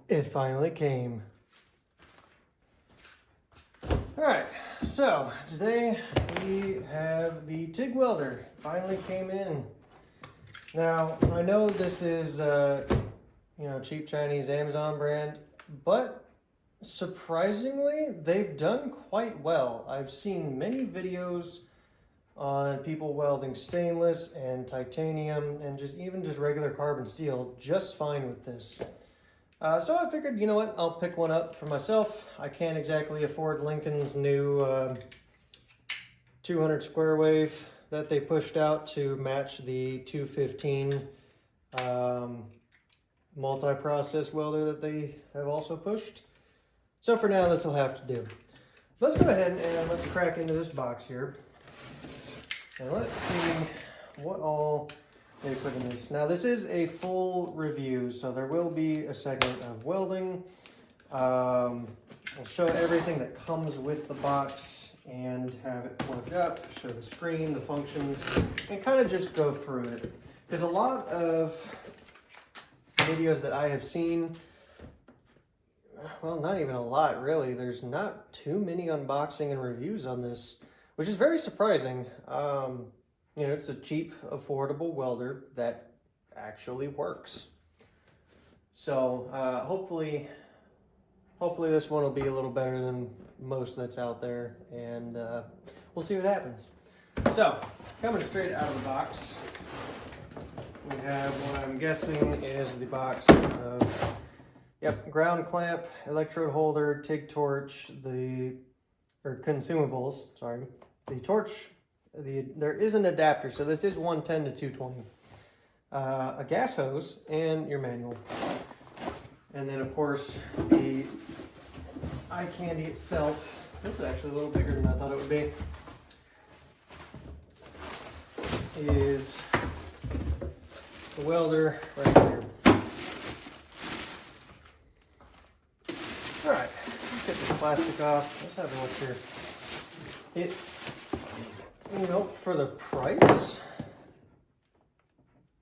It finally came. Alright, so today we have the TIG welder. Finally came in. Now, I know this is, cheap Chinese Amazon brand, but surprisingly, they've done quite well. I've seen many videos on people welding stainless and titanium and just regular carbon steel just fine with this. So I figured, you know what, I'll pick one up for myself. I can't exactly afford Lincoln's new 200 square wave that they pushed out to match the 215 multi-process welder that they have also pushed. So for now, this will have to do. Let's go ahead and let's crack into this box here. And let's see what all they put in this. Now this is a full review, so there will be a segment of welding. We'll show everything that comes with the box and have it plugged up, show the screen, the functions, and kind of just go through it. Because a lot of videos that I have seen, well, not even a lot really, there's not too many unboxing and reviews on this, which is very surprising. It's a cheap, affordable welder that actually works. So hopefully this one will be a little better than most that's out there, and we'll see what happens. So, coming straight out of the box, we have what I'm guessing is the box of, ground clamp, electrode holder, TIG torch, consumables, sorry, the torch. There is an adapter, so this is 110 to 220. A gas hose, and your manual. And then, of course, the eye candy itself. This is actually a little bigger than I thought it would be. Is the welder right here. Alright, let's get this plastic off. Let's have a look here. For the price,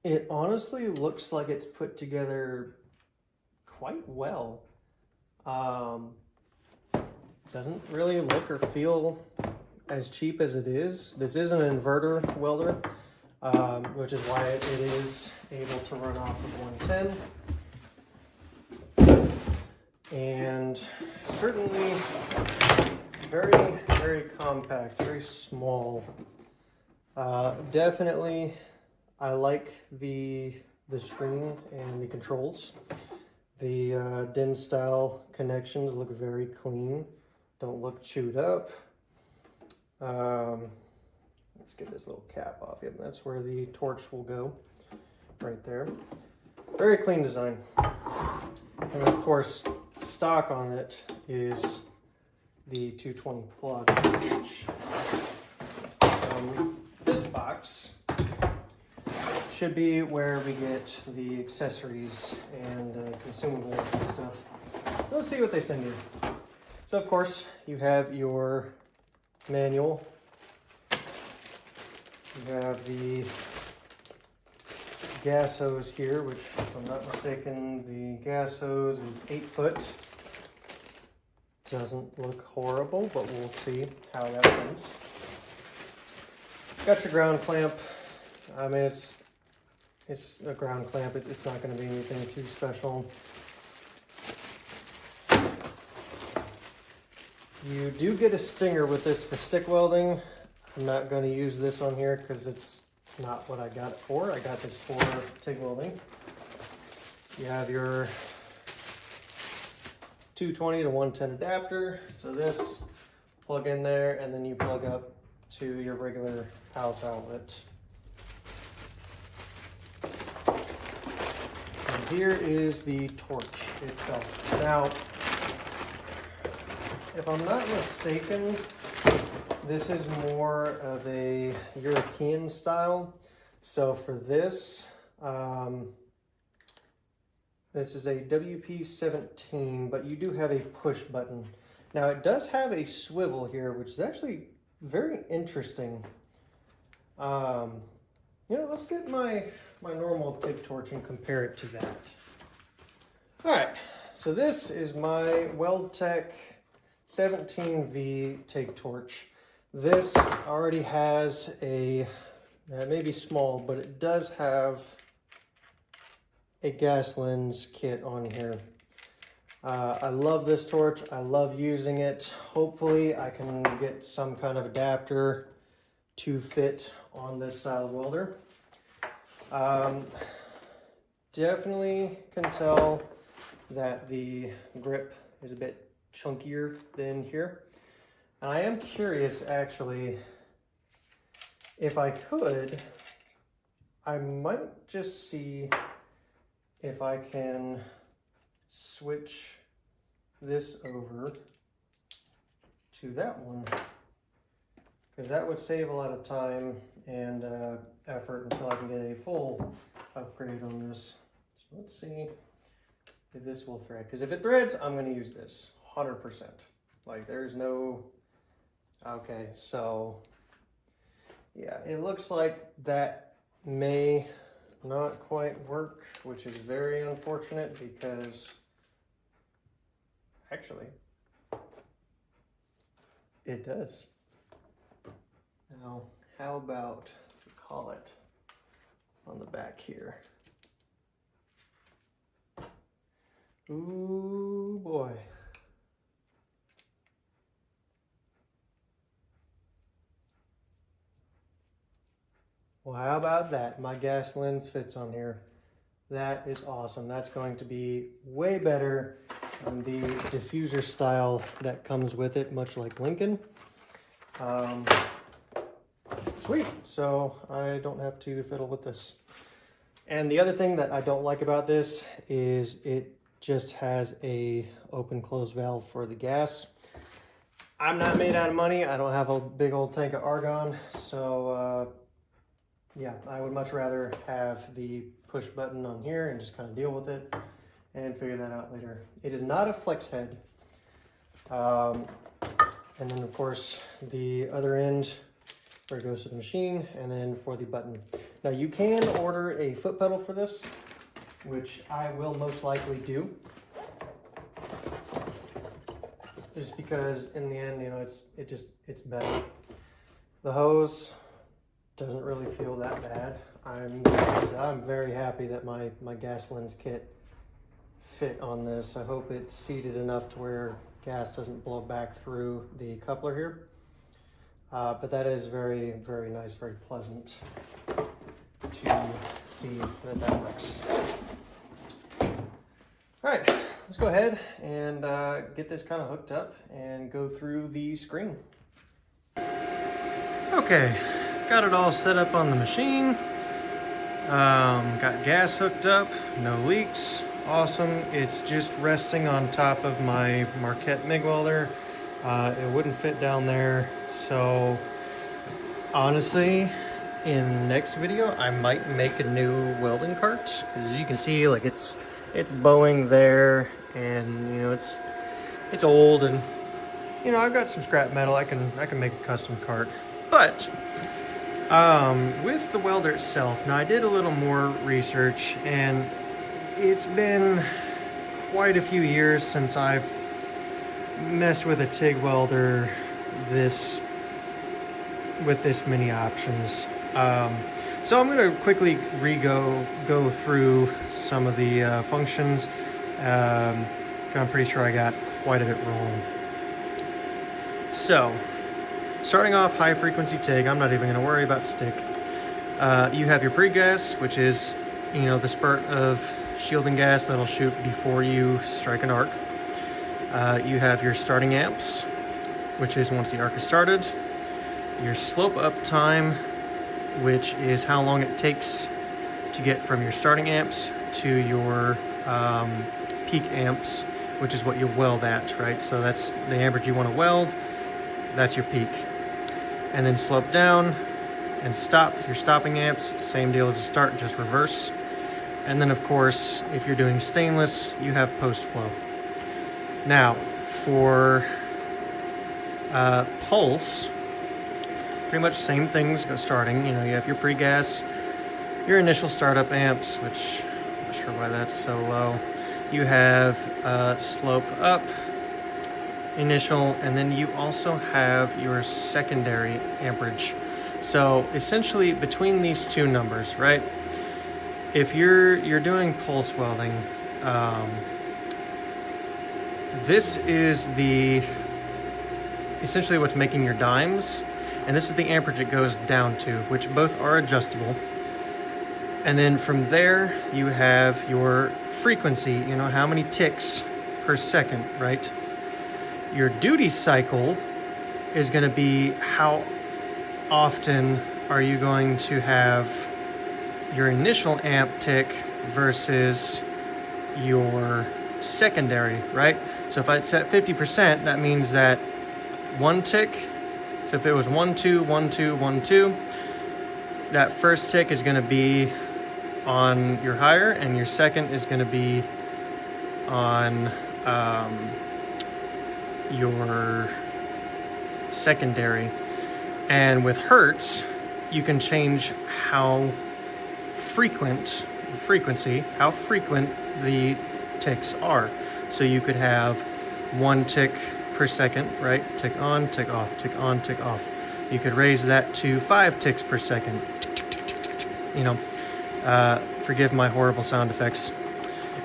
it honestly looks like it's put together quite well. Doesn't really look or feel as cheap as it is. This is an inverter welder, which is why it is able to run off of 110. And certainly very, very compact, very small. Definitely, I like the screen and the controls. The DIN style connections look very clean, don't look chewed up. Let's get this little cap off. Yep, that's where the torch will go, right there. Very clean design. And of course, stock on it is the 220 plug, which this box should be where we get the accessories and consumables and stuff. So let's see what they send you. So of course, you have your manual. You have the gas hose here, which, if I'm not mistaken, the gas hose is 8 foot. Doesn't look horrible, but we'll see how that goes. Got your ground clamp. I mean, it's a ground clamp. It's not going to be anything too special. You do get a stinger with this for stick welding. I'm not going to use this on here because it's not what I got it for. I got this for TIG welding. You have your 220 to 110 adapter. So this, plug in there, and then you plug up to your regular house outlet. And here is the torch itself. Now, if I'm not mistaken, this is more of a European style. So for this, this is a WP17, but you do have a push button. Now it does have a swivel here, which is actually very interesting. Let's get my normal TIG torch and compare it to that. All right, so this is my Weldtech 17V TIG torch. This already has a, it may be small, but it does have a gas lens kit on here. I love this torch. I love using it. Hopefully I can get some kind of adapter to fit on this style of welder. Definitely can tell that the grip is a bit chunkier than here. And I am curious, actually, if I could, I might just see if I can switch this over to that one, because that would save a lot of time and effort until I can get a full upgrade on this. So let's see if this will thread, because if it threads, I'm going to use this 100%. Like, there's no, okay, so yeah, it looks like that may not quite work, which is very unfortunate, because actually it does. Now, how about we call it on the back here? Ooh boy. Well, how about that? My gas lens fits on here. That is awesome. That's going to be way better than the diffuser style that comes with it, much like Lincoln. Sweet, so I don't have to fiddle with this. And the other thing that I don't like about this is it just has a open close valve for the gas. I'm not made out of money. I don't have a big old tank of argon, so yeah, I would much rather have the push button on here and just kind of deal with it and figure that out later. It is not a flex head. And then of course the other end where it goes to the machine, and then for the button. Now you can order a foot pedal for this, which I will most likely do. Just because in the end, you know, it's better. The hose doesn't really feel that bad. I'm very happy that my gas lens kit fit on this. I hope it's seated enough to where gas doesn't blow back through the coupler here. But that is very, very nice, very pleasant to see that works. All right, let's go ahead and get this kind of hooked up and go through the screen. Okay, got it all set up on the machine. Got gas hooked up, no leaks, awesome. It's just resting on top of my Marquette MIG welder. It wouldn't fit down there, so honestly, in the next video, I might make a new welding cart. As you can see, like it's bowing there, and you know it's old, and you know I've got some scrap metal. I can make a custom cart, but with the welder itself, now I did a little more research, and it's been quite a few years since I've messed with a TIG welder with this many options. So I'm going to quickly go through some of the functions. I'm pretty sure I got quite a bit wrong. So, starting off, high frequency TIG. I'm not even going to worry about stick. You have your pre-gas, which is, you know, the spurt of shielding gas that'll shoot before you strike an arc. You have your starting amps, which is once the arc is started. Your slope up time, which is how long it takes to get from your starting amps to your peak amps, which is what you weld at, right? So that's the amperage you want to weld, that's your peak. And then slope down and stop, your stopping amps, same deal as a start, just reverse. And then of course, if you're doing stainless, you have post flow. Now, for pulse, pretty much same things go starting. You know, you have your pre-gas, your initial startup amps, which I'm not sure why that's so low. you have slope up, initial, and then you also have your secondary amperage. So essentially between these two numbers, right? If you're doing pulse welding, this is essentially what's making your dimes, and this is the amperage it goes down to, which both are adjustable. And then from there, you have your frequency, you know, how many ticks per second, right? Your duty cycle is going to be how often are you going to have your initial amp tick versus your secondary, right? So if it's at 50%, that means that one tick, so if it was 1, 2, 1, 2, 1, 2, that first tick is going to be on your higher, and your second is going to be on your secondary. And with hertz, you can change how frequent the ticks are. So you could have 1 tick per second, right? Tick on, tick off, tick on, tick off. You could raise that to 5 ticks per second. You know, forgive my horrible sound effects.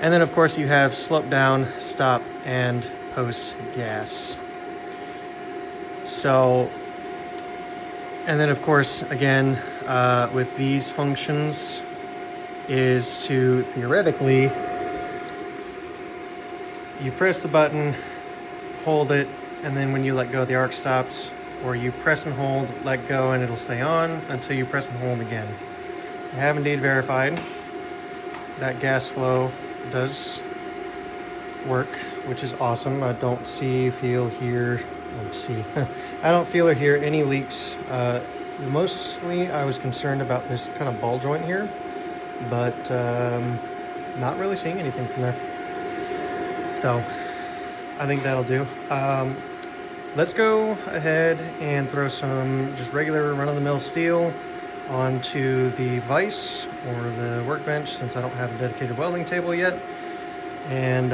And then of course you have slope down, stop, and post gas. So, and then of course, again, with these functions is to theoretically, you press the button, hold it, and then when you let go, the arc stops, or you press and hold, let go, and it'll stay on until you press and hold again. I have indeed verified that gas flow does work, which is awesome. I don't see, feel, hear, I don't feel or hear any leaks. Mostly I was concerned about this kind of ball joint here, but not really seeing anything from there. So I think that'll do. Let's go ahead and throw some just regular run-of-the-mill steel onto the vise or the workbench, since I don't have a dedicated welding table yet, and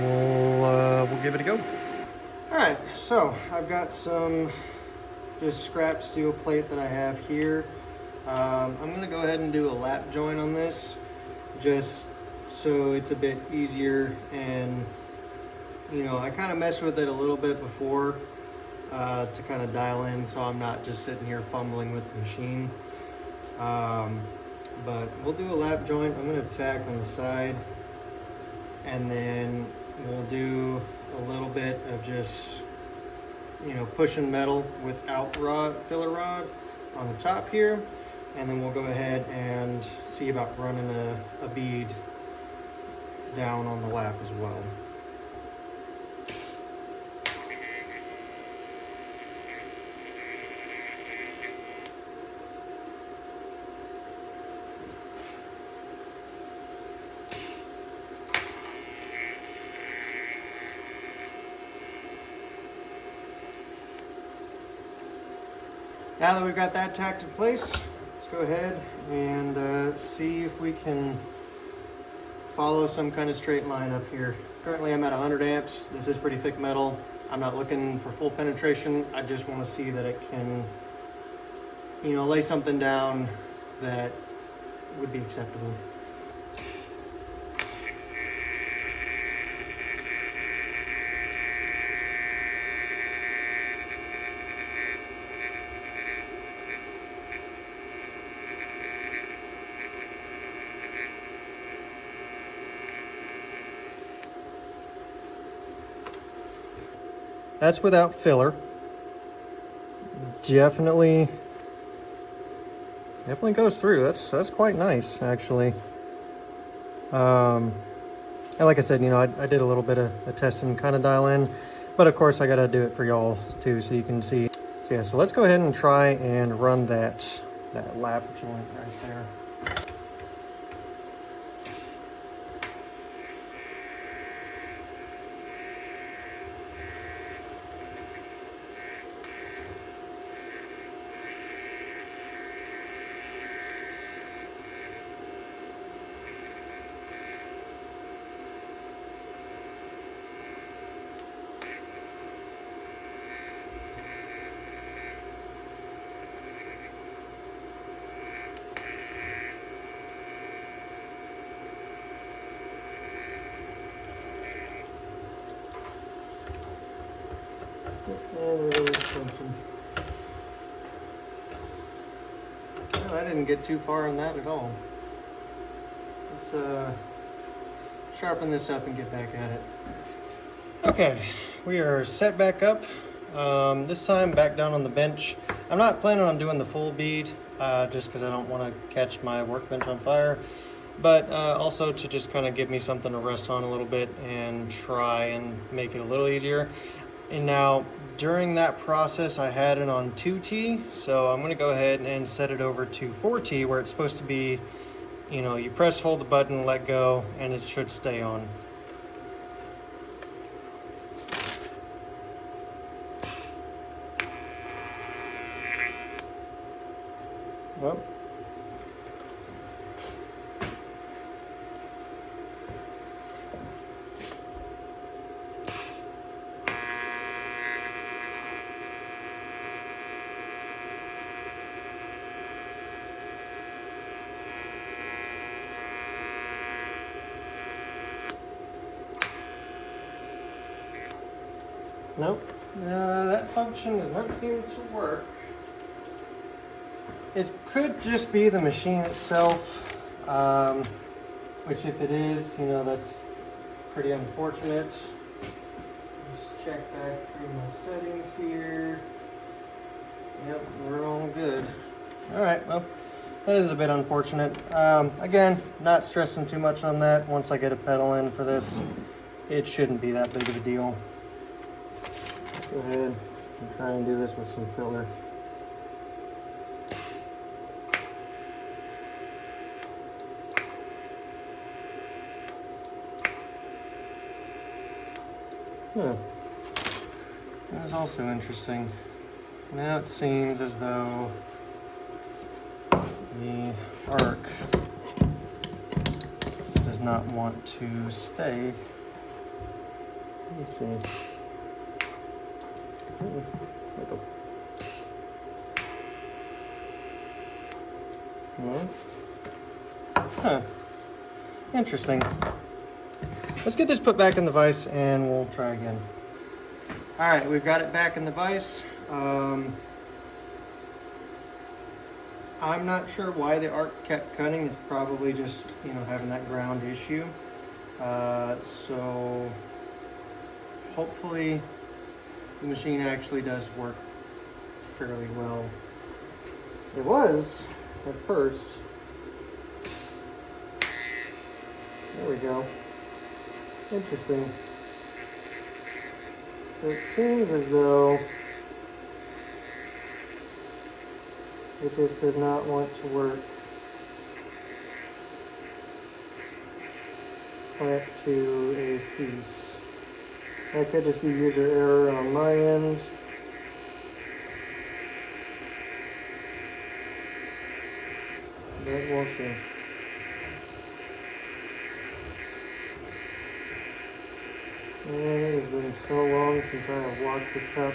we'll give it a go. All right, so I've got some just scrap steel plate that I have here. I'm gonna go ahead and do a lap joint on this, just so it's a bit easier. And you know, I kind of messed with it a little bit before to kind of dial in, so I'm not just sitting here fumbling with the machine. But we'll do a lap joint. I'm going to tack on the side, and then we'll do a little bit of just, you know, pushing metal without filler rod on the top here, and then we'll go ahead and see about running a bead down on the lap as well. Now that we've got that tacked in place, let's go ahead and see if we can follow some kind of straight line up here. Currently I'm at 100 amps. This is pretty thick metal. I'm not looking for full penetration. I just want to see that it can, you know, lay something down that would be acceptable. That's without filler. Definitely goes through. That's quite nice, actually. And like I said, you know, I did a little bit of a testing, kind of dial in, but of course I got to do it for y'all too, so you can see. So yeah, so let's go ahead and try and run that lap joint right there. I didn't get too far on that at all. Let's sharpen this up and get back at it. Okay, we are set back up. This time back down on the bench. I'm not planning on doing the full bead just because I don't want to catch my workbench on fire, but also to just kind of give me something to rest on a little bit and try and make it a little easier. And now during that process I had it on 2T, so I'm going to go ahead and set it over to 4T where it's supposed to be, you know, you press, hold the button, let go, and it should stay on. Well, nope, that function does not seem to work. It could just be the machine itself, which if it is, you know, that's pretty unfortunate. Just check back through my settings here. Yep, we're all good. All right, well, that is a bit unfortunate. Again, not stressing too much on that. Once I get a pedal in for this, it shouldn't be that big of a deal. Let's go ahead and try and do this with some filler. Huh. That is also interesting. Now it seems as though the arc does not want to stay. Let me see. No? Huh. Interesting. Let's get this put back in the vise and we'll try again. All right, we've got it back in the vise. I'm not sure why the arc kept cutting. It's probably just, you know, having that ground issue. So hopefully the machine actually does work fairly well. It was at first. There we go. Interesting. So it seems as though it just did not want to work back to a piece. That could just be user error on my end. But we'll see. Man, it has been so long since I have walked the cup.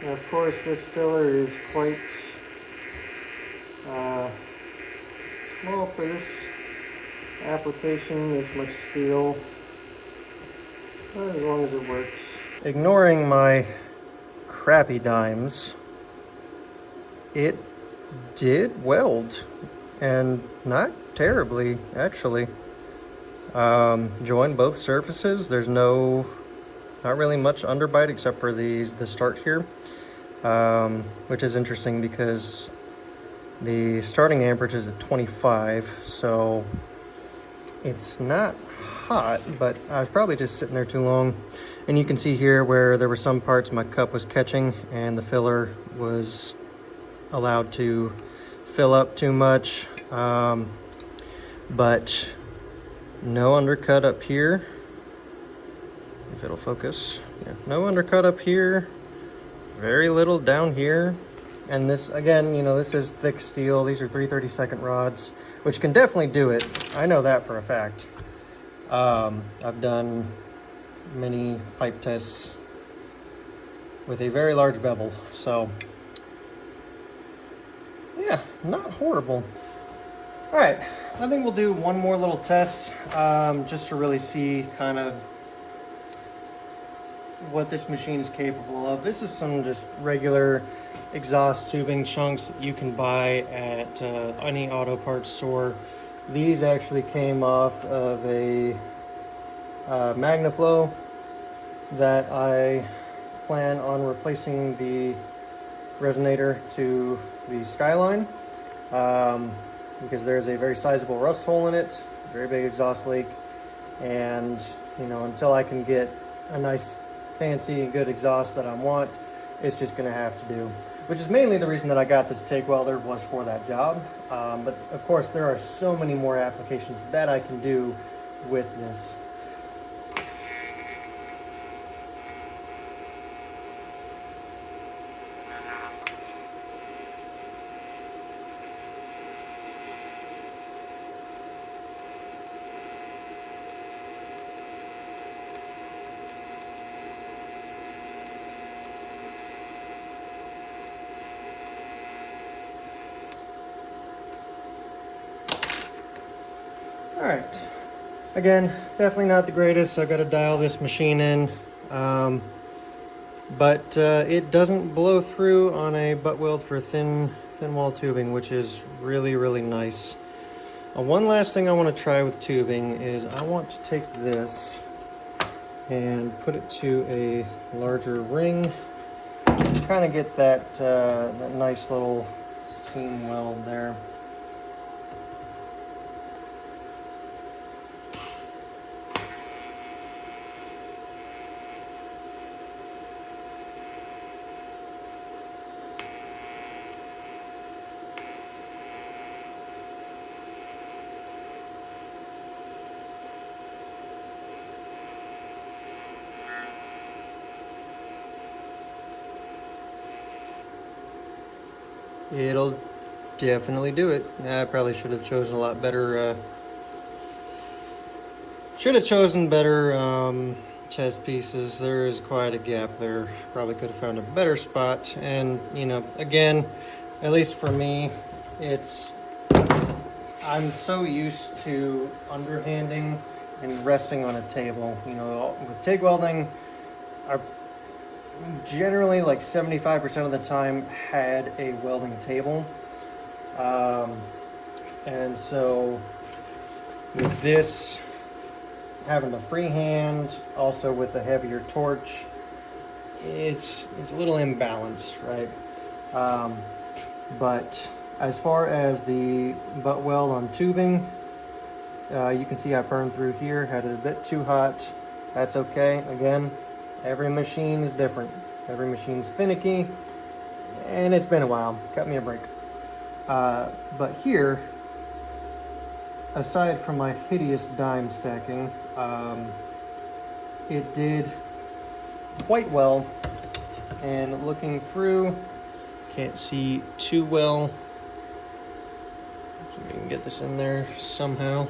Now, of course, this filler is quite small for this application, this much steel, but as long as it works. Ignoring my crappy dimes, it did weld. And not terribly, actually. Joined both surfaces. There's not really much underbite except for the start here, which is interesting because the starting amperage is at 25, so it's not hot, but I was probably just sitting there too long. And you can see here where there were some parts my cup was catching and the filler was allowed to fill up too much, but no undercut up here, if it'll focus. Yeah, no undercut up here, very little down here. And this, again, you know, this is thick steel. These are 3/32 rods, which can definitely do it. I know that for a fact. I've done many pipe tests with a very large bevel, so yeah, not horrible. All right, I think we'll do one more little test just to really see kind of what this machine is capable of. This is some just regular exhaust tubing chunks that you can buy at any auto parts store. These actually came off of a MagnaFlow that I plan on replacing the resonator to the Skyline because there's a very sizable rust hole in it, very big exhaust leak, and you know, until I can get a nice fancy and good exhaust that I want, it's just going to have to do. Which is mainly the reason that I got this TIG welder, was for that job. But of course there are so many more applications that I can do with this. All right, again, definitely not the greatest. I've got to dial this machine in, but it doesn't blow through on a butt weld for thin wall tubing, which is really, really nice. One last thing I want to try with tubing is I want to take this and put it to a larger ring, kind of get that, that nice little seam weld there. It'll definitely do it. I probably should have chosen a lot better, test pieces. There is quite a gap there. Probably could have found a better spot. And, you know, again, at least for me, I'm so used to underhanding and resting on a table. You know, with TIG welding, I generally, like 75% of the time, had a welding table. And so with this, having a freehand, also with a heavier torch, it's a little imbalanced, right? But as far as the butt weld on tubing, you can see I burned through here, had it a bit too hot. That's okay. Again, every machine is different. Every machine's finicky, and it's been a while. Cut me a break. But here, aside from my hideous dime stacking, it did quite well. And looking through, can't see too well. See if we can get this in there somehow.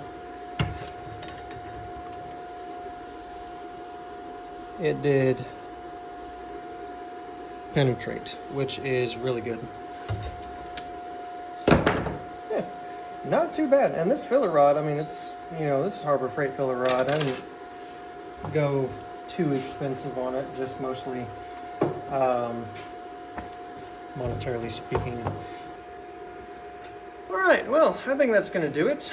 It did penetrate, which is really good. So, yeah, not too bad. And this filler rod, I mean, it's, you know, this is Harbor Freight filler rod. I didn't go too expensive on it, just mostly monetarily speaking. All right, well, I think that's going to do it.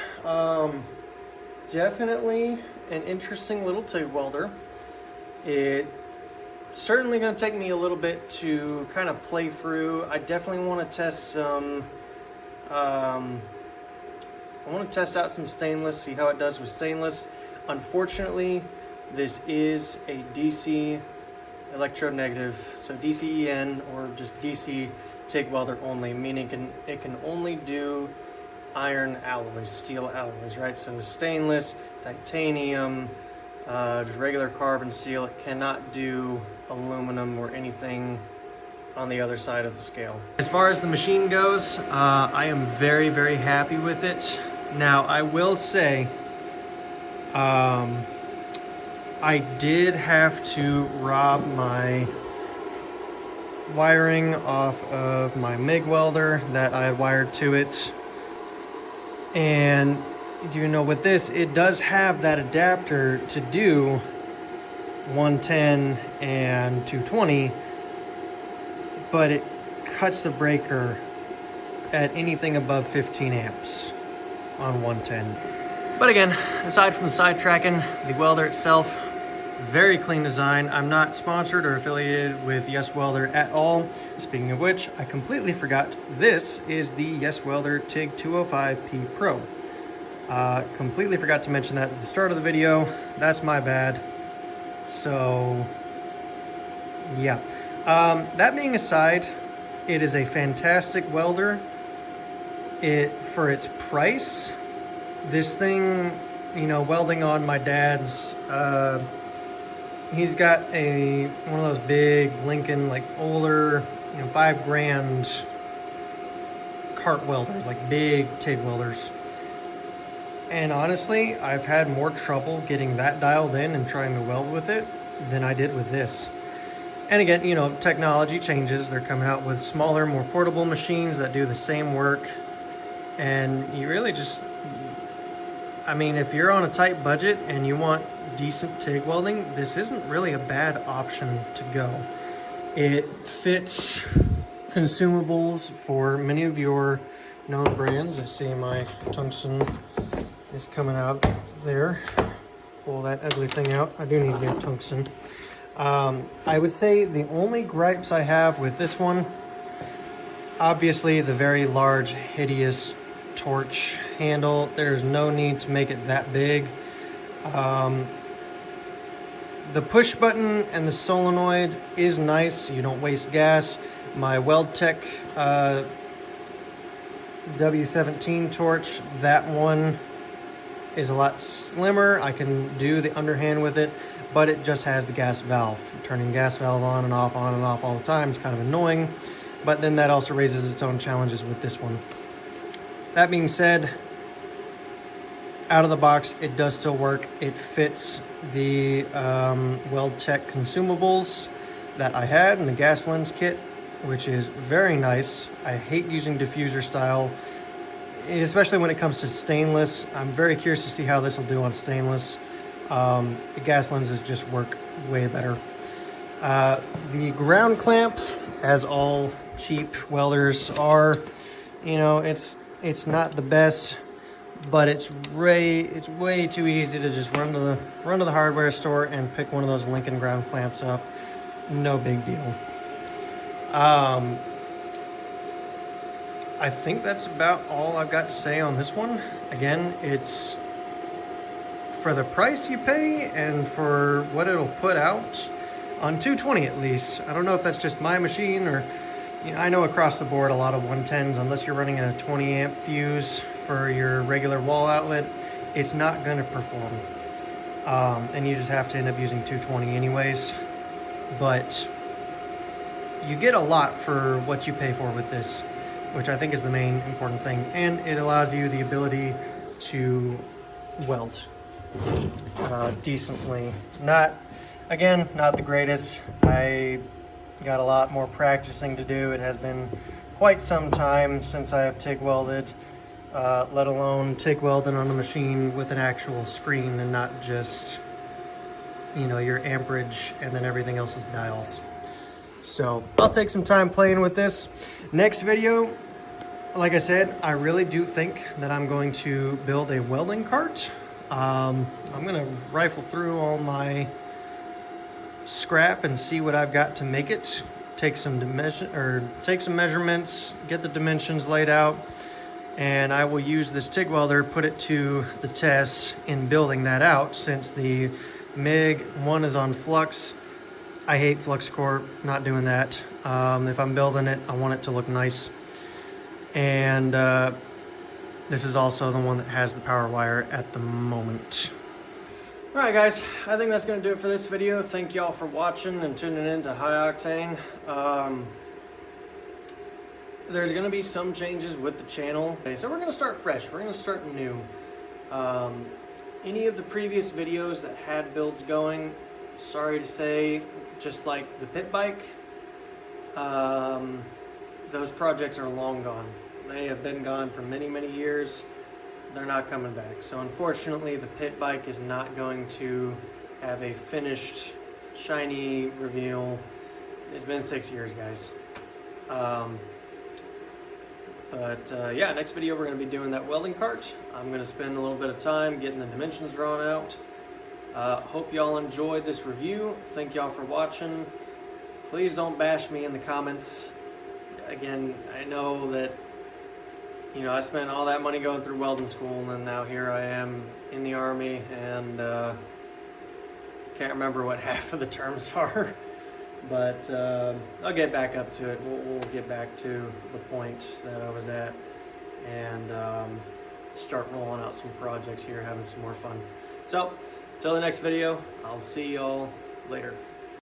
Definitely an interesting little TIG welder. It's certainly going to take me a little bit to kind of play through. I definitely want to test some, I want to test out some stainless, see how it does with stainless. Unfortunately, this is a DC electronegative, so DCEN or just DC TIG welder only, meaning it can only do iron alloys, steel alloys, right? So stainless, titanium, just regular carbon steel. It cannot do aluminum or anything on the other side of the scale. As far as the machine goes, I am very, very happy with it. Now, I will say, I did have to rob my wiring off of my MIG welder that I had wired to it. And you know, with this, it does have that adapter to do 110 and 220, but it cuts the breaker at anything above 15 amps on 110. But again, aside from the side tracking, the welder itself, very clean design. I'm not sponsored or affiliated with YESWELDER at all. Speaking of which, I completely forgot, this is the YESWELDER TIG-205P Pro. Completely forgot to mention that at the start of the video. That's my bad. So, yeah. That being aside, it is a fantastic welder. For its price, this thing, you know, welding on my dad's, he's got one of those big Lincoln, like older, you know, $5,000 cart welders, like big TIG welders. And honestly, I've had more trouble getting that dialed in and trying to weld with it than I did with this. And again, you know, technology changes. They're coming out with smaller, more portable machines that do the same work. And you really just, I mean, if you're on a tight budget and you want decent TIG welding, this isn't really a bad option to go. It fits consumables for many of your known brands. I see my tungsten is coming out there. Pull that ugly thing out. I do need new tungsten. I would say the only gripes I have with this one, obviously the very large, hideous torch handle. There's no need to make it that big. The push button and the solenoid is nice. You don't waste gas. My WeldTech W17 torch, that one is a lot slimmer. I can do the underhand with it, but it just has the gas valve. Turning gas valve on and off all the time is kind of annoying, but then that also raises its own challenges with this one. That being said, out of the box, it does still work. It fits the WeldTech consumables that I had in the gas lens kit, which is very nice. I hate using diffuser style, especially when it comes to stainless. I'm very curious to see how this will do on stainless. The gas lenses just work way better. The ground clamp, as all cheap welders are, you know, it's not the best, but it's way too easy to just run to the hardware store and pick one of those Lincoln ground clamps up. No big deal. I think that's about all I've got to say on this one. Again, it's for the price you pay and for what it'll put out on 220 at least. I don't know if that's just my machine or, you know, I know across the board a lot of 110s, unless you're running a 20 amp fuse for your regular wall outlet, it's not going to perform. And you just have to end up using 220 anyways. But you get a lot for what you pay for with this, which I think is the main important thing. And it allows you the ability to weld decently. Not the greatest. I got a lot more practicing to do. It has been quite some time since I have TIG welded, let alone TIG welding on a machine with an actual screen and not just, you know, your amperage and then everything else is dials. So I'll take some time playing with this. Next video, like I said, I really do think that I'm going to build a welding cart. I'm gonna rifle through all my scrap and see what I've got to make it. Take some measurements, get the dimensions laid out, and I will use this TIG welder, put it to the test in building that out. Since the MIG one is on flux, I hate flux core, not doing that. If I'm building it, I want it to look nice. And this is also the one that has the power wire at the moment. All right, guys, I think that's going to do it for this video. Thank y'all for watching and tuning in to High Octane. There's going to be some changes with the channel. Okay, so we're going to start fresh. We're going to start new. Any of the previous videos that had builds going, sorry to say, just like the pit bike, those projects are long gone. They have been gone for many, many years. They're not coming back. So unfortunately, the pit bike is not going to have a finished shiny reveal. It's been 6 years, guys. Yeah, next video we're going to be doing that welding part. I'm going to spend a little bit of time getting the dimensions drawn out. Hope y'all enjoyed this review. Thank y'all for watching. Please don't bash me in the comments. Again, I know that, you know, I spent all that money going through welding school, and then now here I am in the Army, and can't remember what half of the terms are. But I'll get back up to it. We'll get back to the point that I was at, and start rolling out some projects here, having some more fun. So, till the next video, I'll see y'all later.